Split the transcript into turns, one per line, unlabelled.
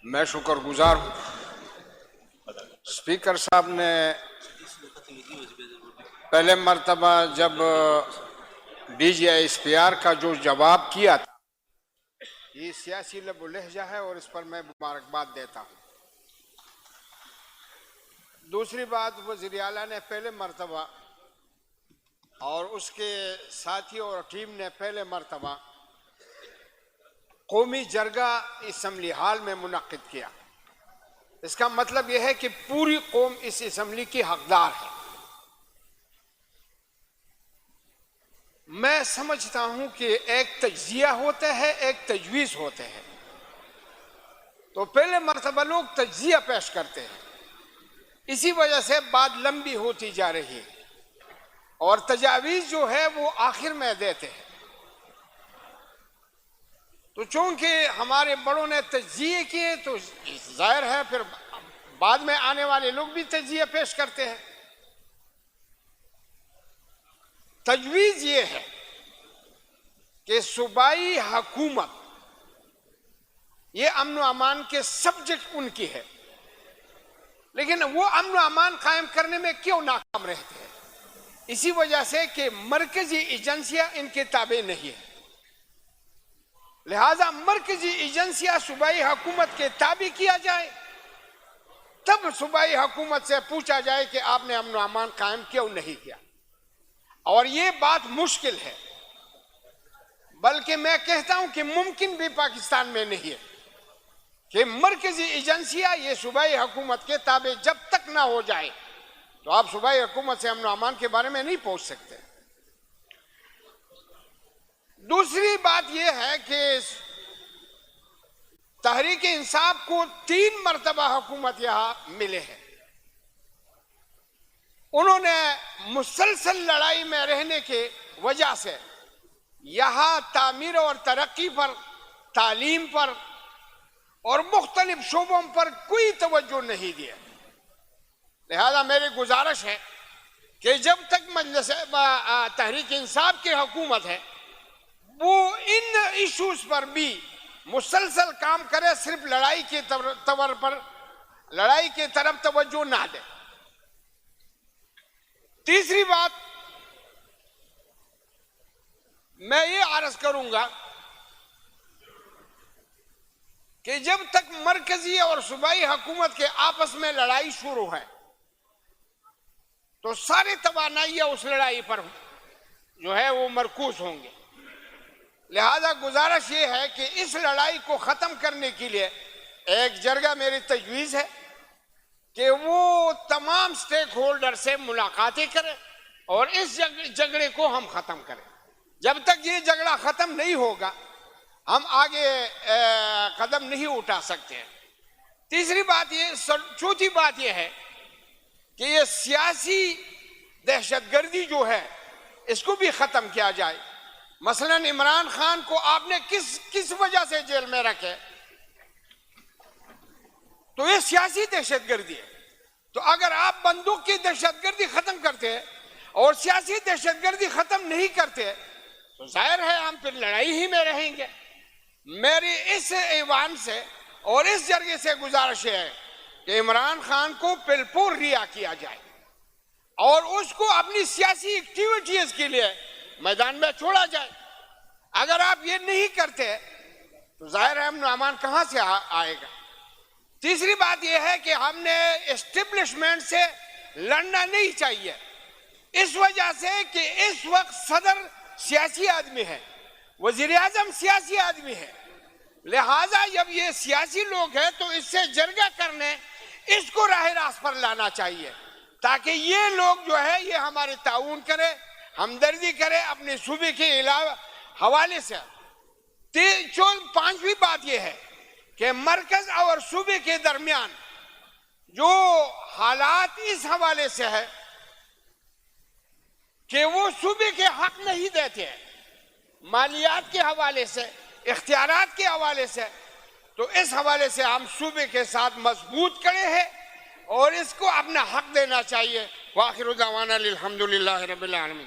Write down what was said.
میں شکر گزار ہوں اسپیکر صاحب نے پہلے مرتبہ جب D G I S P R کا جو جواب کیا تھا، یہ سیاسی لب و لہجہ ہے اور اس پر میں مبارکباد دیتا ہوں۔ دوسری بات، وزیر اعلیٰ نے پہلے مرتبہ اور اس کے ساتھی اور ٹیم نے پہلے مرتبہ قومی جرگہ اسمبلی ہال میں منعقد کیا۔ اس کا مطلب یہ ہے کہ پوری قوم اس اسمبلی کی حقدار ہے۔ میں سمجھتا ہوں کہ ایک تجزیہ ہوتا ہے، ایک تجویز ہوتے ہیں، تو پہلے مرتبہ لوگ تجزیہ پیش کرتے ہیں، اسی وجہ سے بات لمبی ہوتی جا رہی ہے، اور تجاویز جو ہے وہ آخر میں دیتے ہیں۔ تو چونکہ ہمارے بڑوں نے تجزیے کیے تو ظاہر ہے پھر بعد میں آنے والے لوگ بھی تجزیہ پیش کرتے ہیں۔ تجویز یہ ہے کہ صوبائی حکومت، یہ امن و امان کے سبجیکٹ ان کی ہے، لیکن وہ امن و امان قائم کرنے میں کیوں ناکام رہتے ہیں؟ اسی وجہ سے کہ مرکزی ایجنسیاں ان کے تابع نہیں ہیں۔ لہذا مرکزی ایجنسیاں صوبائی حکومت کے تابع کیا جائے، تب صوبائی حکومت سے پوچھا جائے کہ آپ نے امن و امان قائم کیوں نہیں کیا۔ اور یہ بات مشکل ہے، بلکہ میں کہتا ہوں کہ ممکن بھی پاکستان میں نہیں ہے کہ مرکزی ایجنسیاں یہ صوبائی حکومت کے تابع جب تک نہ ہو جائے تو آپ صوبائی حکومت سے امن و امان کے بارے میں نہیں پوچھ سکتے۔ دوسری بات یہ ہے کہ تحریک انصاف کو 3 مرتبہ حکومت یہاں ملے ہیں، انہوں نے مسلسل لڑائی میں رہنے کی وجہ سے یہاں تعمیر اور ترقی پر، تعلیم پر اور مختلف شعبوں پر کوئی توجہ نہیں دیا۔ لہذا میری گزارش ہے کہ جب تک مجلس تحریک انصاف کی حکومت ہے وہ ان ایشوز پر بھی مسلسل کام کرے، صرف لڑائی کے طور پر لڑائی کی طرف توجہ نہ دے۔ تیسری بات میں یہ عرض کروں گا کہ جب تک مرکزی اور صوبائی حکومت کے آپس میں لڑائی شروع ہے تو ساری توانائیاں اس لڑائی پر جو ہے وہ مرکوز ہوں گے۔ لہذا گزارش یہ ہے کہ اس لڑائی کو ختم کرنے کے لیے ایک جرگہ میری تجویز ہے کہ وہ تمام سٹیک ہولڈر سے ملاقاتیں کرے اور اس جھگڑے کو ہم ختم کریں۔ جب تک یہ جھگڑا ختم نہیں ہوگا ہم آگے قدم نہیں اٹھا سکتے ہیں۔ تیسری بات یہ، چوتھی بات یہ ہے کہ یہ سیاسی دہشت گردی جو ہے اس کو بھی ختم کیا جائے۔ مثلا عمران خان کو آپ نے کس وجہ سے جیل میں رکھے؟ تو یہ سیاسی دہشت گردی ہے۔ تو اگر آپ بندوق کی دہشت گردی ختم کرتے ہیں اور سیاسی دہشت گردی ختم نہیں کرتے تو ظاہر ہے ہم پھر لڑائی ہی میں رہیں گے۔ میری اس ایوان سے اور اس جرگے سے گزارش ہے کہ عمران خان کو بالکل رہا کیا جائے اور اس کو اپنی سیاسی ایکٹیویٹیز کے لیے میدان میں چھوڑا جائے۔ اگر آپ یہ نہیں کرتے تو ظاہر ہے امن و امان کہاں سے آئے گا۔ تیسری بات یہ ہے کہ ہم نے اسٹیبلشمنٹ سے لڑنا نہیں چاہیے، اس وجہ سے کہ اس وقت صدر سیاسی آدمی ہے، وزیر اعظم سیاسی آدمی ہے، لہٰذا جب یہ سیاسی لوگ ہیں تو اس سے جرگہ کرنے اس کو راہ راست پر لانا چاہیے تاکہ یہ لوگ جو ہے یہ ہمارے تعاون کرے، ہمدردی کرے اپنے صوبے کے علاوہ حوالے سے۔ پانچویں بات یہ ہے کہ مرکز اور صوبے کے درمیان جو حالات اس حوالے سے ہے کہ وہ صوبے کے حق نہیں دیتے ہیں، مالیات کے حوالے سے، اختیارات کے حوالے سے، تو اس حوالے سے ہم صوبے کے ساتھ مضبوط کھڑے ہیں اور اس کو اپنا حق دینا چاہیے۔ وآخر دعوانا الحمدللہ رب العالمین۔